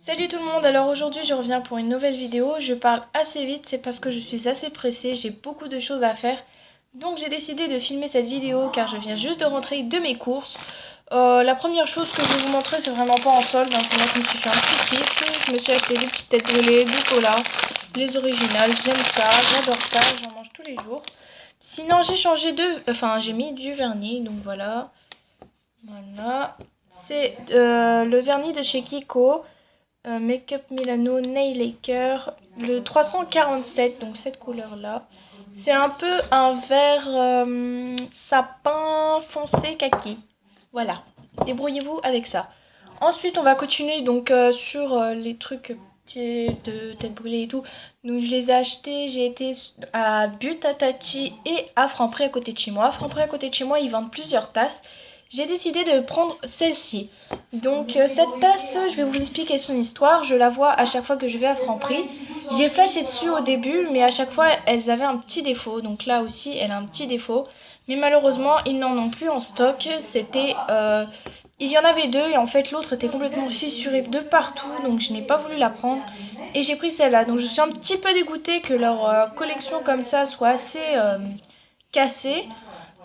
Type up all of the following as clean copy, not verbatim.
Salut tout le monde, alors aujourd'hui je reviens pour une nouvelle vidéo. Je parle assez vite, c'est parce que je suis assez pressée, j'ai beaucoup de choses à faire. Donc j'ai décidé de filmer cette vidéo car je viens juste de rentrer de mes courses. La première chose que je vais vous montrer, c'est vraiment pas en solde, hein, c'est moi qui me suis fait un petit kiff. Je me suis acheté des petites têtes brûlées, du cola, les originales, j'aime ça, j'adore ça, j'en mange tous les jours. Sinon j'ai changé j'ai mis du vernis, donc voilà. Voilà. C'est le vernis de chez Kiko. Make-up Milano Nail Lacquer, le 347, donc cette couleur-là. C'est un peu un vert sapin foncé kaki. Voilà, débrouillez-vous avec ça. Ensuite, on va continuer donc sur les trucs de tête brûlée et tout. Donc, je les ai achetés, j'ai été à Butatachi et à Franprix à côté de chez moi. À Franprix à côté de chez moi, ils vendent plusieurs tasses. J'ai décidé de prendre celle-ci. Donc cette tasse, je vais vous expliquer son histoire. Je la vois à chaque fois que je vais à Franprix. J'ai flashé dessus au début, mais à chaque fois, elles avaient un petit défaut. Donc là aussi, elle a un petit défaut. Mais malheureusement, ils n'en ont plus en stock. Il y en avait deux et en fait l'autre était complètement fissurée de partout. Donc je n'ai pas voulu la prendre. Et j'ai pris celle-là. Donc je suis un petit peu dégoûtée que leur collection comme ça soit assez cassée.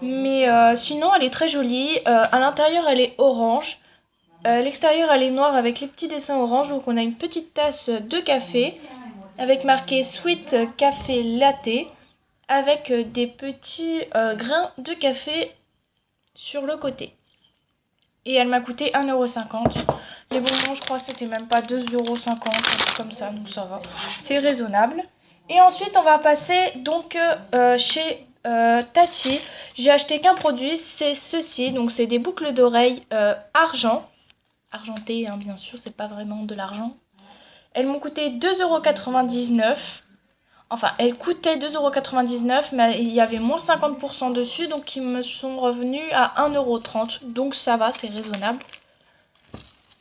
Mais sinon, elle est très jolie. À l'intérieur, elle est orange. L'extérieur, elle est noire avec les petits dessins orange. Donc, on a une petite tasse de café avec marqué Sweet Café Latte avec des petits grains de café sur le côté. Et elle m'a coûté 1,50 €. Les bonbons, je crois, c'était même pas 2,50 €, un truc comme ça. Donc, ça va. C'est raisonnable. Et ensuite, on va passer donc chez Tati. J'ai acheté qu'un produit, c'est ceci. Donc, c'est des boucles d'oreilles argent. Argenté, hein, bien sûr, c'est pas vraiment de l'argent. Elles m'ont coûté 2,99 €. Enfin, elles coûtaient 2,99 €, mais il y avait moins 50% dessus, donc ils me sont revenus à 1,30 €. Donc ça va, c'est raisonnable.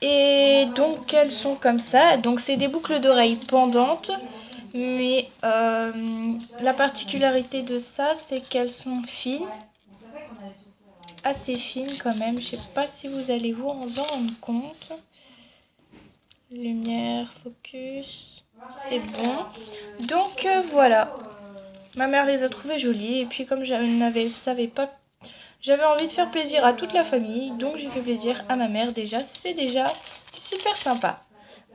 Et donc elles sont comme ça. Donc c'est des boucles d'oreilles pendantes, mais la particularité de ça, c'est qu'elles sont fines, assez fines quand même. Je sais pas si vous allez vous en rendre compte. Lumière, focus, c'est bon. Donc voilà, ma mère les a trouvées jolies et puis comme je savais pas, j'avais envie de faire plaisir à toute la famille, donc j'ai fait plaisir à ma mère déjà, c'est déjà super sympa.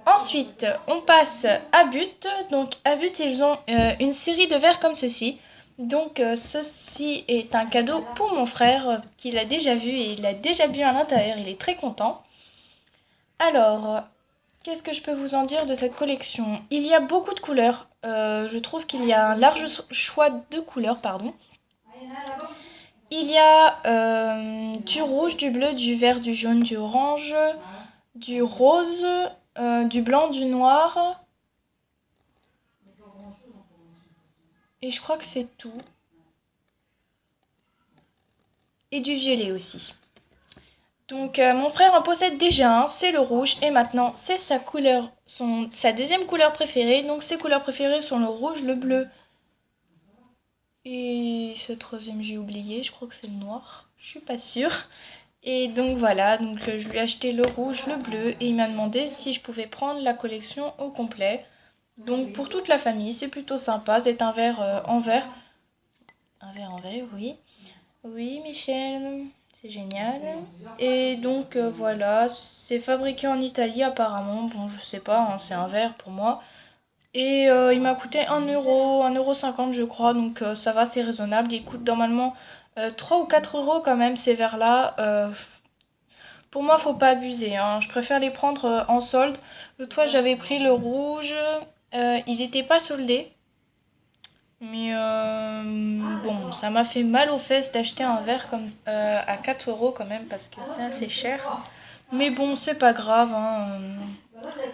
Ensuite, on passe à But. Donc à But, ils ont une série de verres comme ceci. Donc ceci est un cadeau pour mon frère qui l'a déjà vu et il l'a déjà bu à l'intérieur, il est très content. Alors, qu'est-ce que je peux vous en dire de cette collection? Il y a beaucoup de couleurs. Je trouve qu'il y a un large choix de couleurs, pardon. Il y a du rouge, du bleu, du vert, du jaune, du orange, du rose, du blanc, du noir. Et je crois que c'est tout. Et du violet aussi. Donc mon frère en possède déjà un, c'est le rouge. Et maintenant c'est sa deuxième couleur préférée. Donc ses couleurs préférées sont le rouge, le bleu. Et ce troisième, j'ai oublié, je crois que c'est le noir, je suis pas sûre. Et donc voilà, donc je lui ai acheté le rouge, le bleu, et il m'a demandé si je pouvais prendre la collection au complet. Donc pour toute la famille, c'est plutôt sympa, c'est un verre en verre. Un verre en verre, oui. Oui, Michel, c'est génial. Et donc voilà, c'est fabriqué en Italie apparemment, bon je sais pas, hein, c'est un verre pour moi. Et il m'a coûté 1 €, 1,50 € je crois, donc ça va, c'est raisonnable. Il coûte normalement 3 ou 4 € quand même ces verres-là. Pour moi, faut pas abuser, hein. Je préfère les prendre en solde. L'autre fois, j'avais pris le rouge, il n'était pas soldé. Mais bon, ça m'a fait mal aux fesses d'acheter un verre comme à 4 € quand même parce que c'est assez cher. Mais bon, c'est pas grave, hein.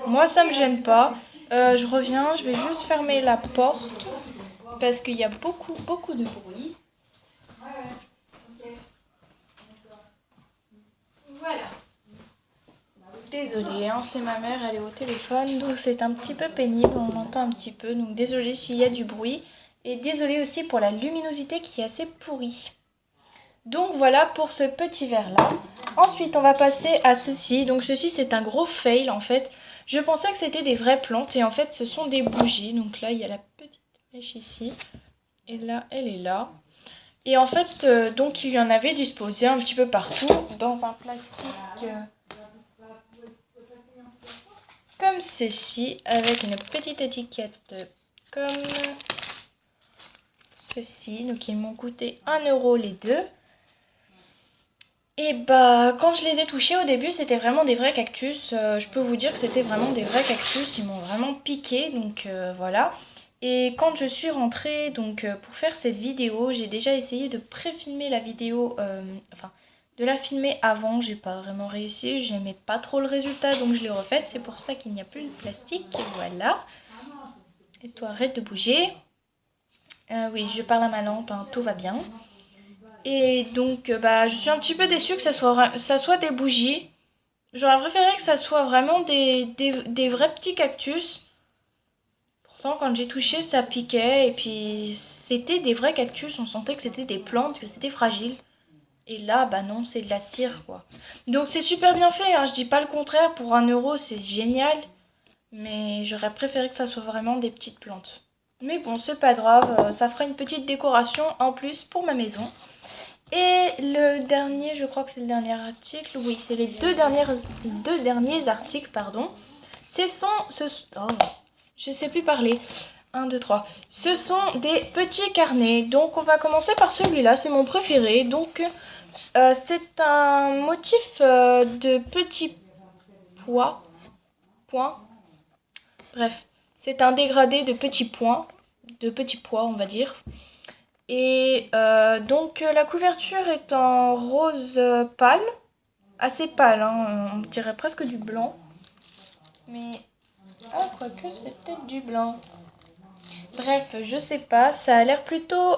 Moi, ça me gêne pas. Je reviens, je vais juste fermer la porte parce qu'il y a beaucoup de bruit. Voilà. Désolée, hein, c'est ma mère, elle est au téléphone, donc c'est un petit peu pénible, on entend un petit peu. Donc désolée s'il y a du bruit. Et désolée aussi pour la luminosité qui est assez pourrie. Donc voilà pour ce petit verre là. Ensuite on va passer à ceci. Donc ceci c'est un gros fail en fait. Je pensais que c'était des vraies plantes et en fait ce sont des bougies. Donc là il y a la petite mèche ici et là elle est là. Et en fait donc il y en avait disposé un petit peu partout dans un plastique comme ceci avec une petite étiquette comme ceci. Donc ils m'ont coûté 1 € les deux. Et bah quand je les ai touchés au début c'était vraiment des vrais cactus. Je peux vous dire que c'était vraiment des vrais cactus. Ils m'ont vraiment piqué donc voilà. Et quand je suis rentrée donc pour faire cette vidéo, j'ai déjà essayé de pré-filmer la vidéo, enfin de la filmer avant. J'ai pas vraiment réussi, j'aimais pas trop le résultat donc je l'ai refaite. C'est pour ça qu'il n'y a plus de plastique et voilà. Et toi arrête de bouger. Oui je parle à ma lampe, hein, tout va bien. Et donc, bah, je suis un petit peu déçue que ça soit des bougies. J'aurais préféré que ça soit vraiment des vrais petits cactus. Pourtant, quand j'ai touché, ça piquait. Et puis, c'était des vrais cactus. On sentait que c'était des plantes, que c'était fragile. Et là, bah non, c'est de la cire, quoi. Donc, c'est super bien fait, hein. Je dis pas le contraire. Pour 1 €, c'est génial. Mais j'aurais préféré que ça soit vraiment des petites plantes. Mais bon, c'est pas grave. Ça fera une petite décoration en plus pour ma maison. Et le dernier, je crois que c'est le dernier article. Oui, c'est les deux derniers articles, pardon. Oh, je sais plus parler. 1, 2, 3. Ce sont des petits carnets. Donc, on va commencer par celui-là. C'est mon préféré. Donc, c'est un motif de petits points. Bref, c'est un dégradé de petits points. De petits pois, on va dire. Et donc la couverture est en rose pâle, assez pâle, hein, on dirait presque du blanc. Mais, ah, quoique c'est peut-être du blanc. Bref, je sais pas, ça a l'air plutôt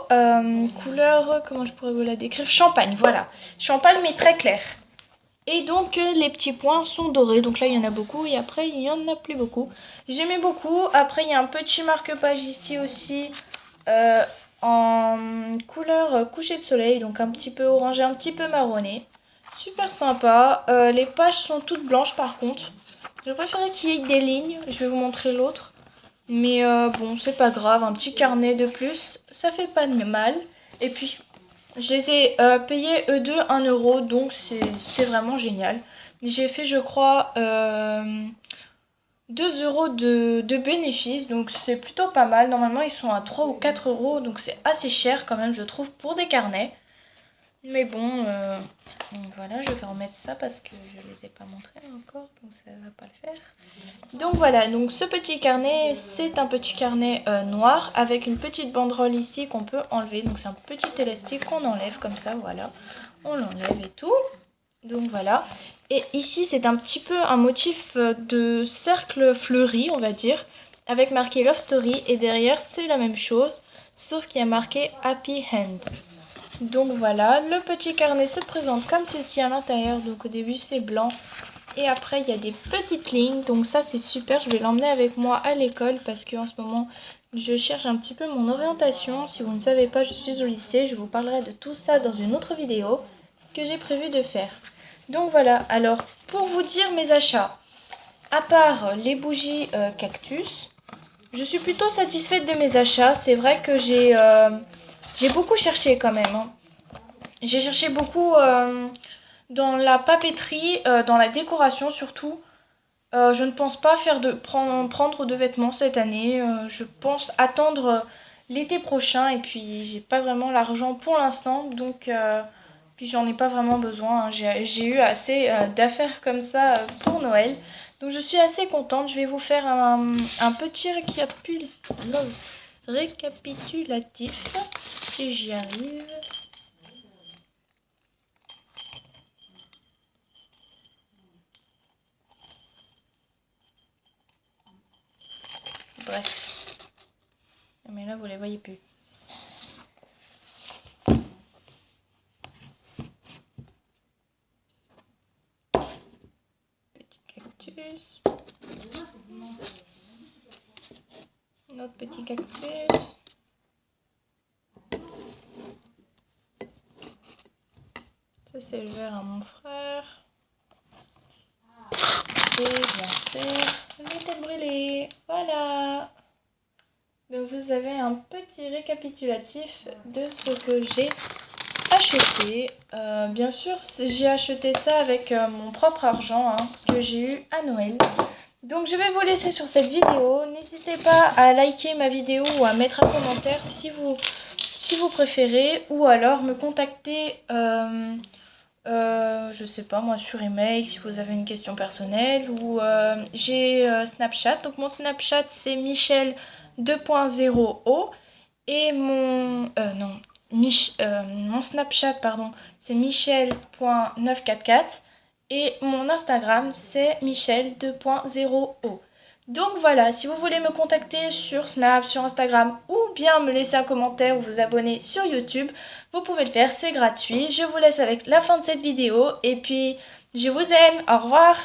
couleur, comment je pourrais vous la décrire? Champagne, voilà. Champagne mais très clair. Et donc les petits points sont dorés, donc là il y en a beaucoup et après il y en a plus beaucoup. J'aimais beaucoup, après il y a un petit marque-page ici aussi. Euh, En couleur coucher de soleil, donc un petit peu orangé, un petit peu marronné. Super sympa. Les pages sont toutes blanches par contre. Je préférais qu'il y ait des lignes. Je vais vous montrer l'autre. Mais bon, c'est pas grave. Un petit carnet de plus, ça fait pas de mal. Et puis, je les ai payés eux deux 1 €, donc c'est vraiment génial. J'ai fait, je crois, 2 € de bénéfices, donc c'est plutôt pas mal. Normalement, ils sont à 3 ou 4 €, donc c'est assez cher quand même, je trouve, pour des carnets. Mais bon, voilà, je vais remettre ça parce que je les ai pas montrés encore, donc ça va pas le faire. Donc voilà, donc ce petit carnet, c'est un petit carnet noir avec une petite banderole ici qu'on peut enlever. Donc c'est un petit élastique qu'on enlève comme ça, voilà. On l'enlève et tout. Donc voilà. Et ici, c'est un petit peu un motif de cercle fleuri, on va dire, avec marqué Love Story. Et derrière, c'est la même chose, sauf qu'il y a marqué Happy Hand. Donc voilà, le petit carnet se présente comme ceci à l'intérieur. Donc au début, c'est blanc. Et après, il y a des petites lignes. Donc ça, c'est super. Je vais l'emmener avec moi à l'école parce qu'en ce moment, je cherche un petit peu mon orientation. Si vous ne savez pas, je suis au lycée. Je vous parlerai de tout ça dans une autre vidéo que j'ai prévu de faire. Donc voilà, alors pour vous dire mes achats, à part les bougies cactus, je suis plutôt satisfaite de mes achats. C'est vrai que j'ai beaucoup cherché quand même, hein. J'ai cherché beaucoup dans la papeterie, dans la décoration surtout. Je ne pense pas prendre de vêtements cette année. Je pense attendre l'été prochain et puis j'ai pas vraiment l'argent pour l'instant, donc puis j'en ai pas vraiment besoin, hein. J'ai eu assez d'affaires comme ça pour Noël. Donc je suis assez contente. Je vais vous faire un petit récapitulatif si j'y arrive. Bref. Mais là vous les voyez plus. Cactus. Notre petit cactus. Ça c'est le verre à mon frère. Et bien sûr. les têtes brûlées. Voilà. Donc vous avez un petit récapitulatif de ce que j'ai acheté. Bien sûr, j'ai acheté ça avec mon propre argent hein, que j'ai eu à Noël. Donc je vais vous laisser sur cette vidéo. N'hésitez pas à liker ma vidéo ou à mettre un commentaire si vous préférez. Ou alors me contacter, je sais pas moi, sur email si vous avez une question personnelle. Ou j'ai Snapchat. Donc mon Snapchat c'est Michel 2.0o. Et mon... non. Mon Snapchat, pardon, c'est michel.944 et mon Instagram, c'est michel2.0o. Donc voilà, si vous voulez me contacter sur Snap, sur Instagram ou bien me laisser un commentaire ou vous abonner sur YouTube, vous pouvez le faire, c'est gratuit. Je vous laisse avec la fin de cette vidéo et puis je vous aime, au revoir.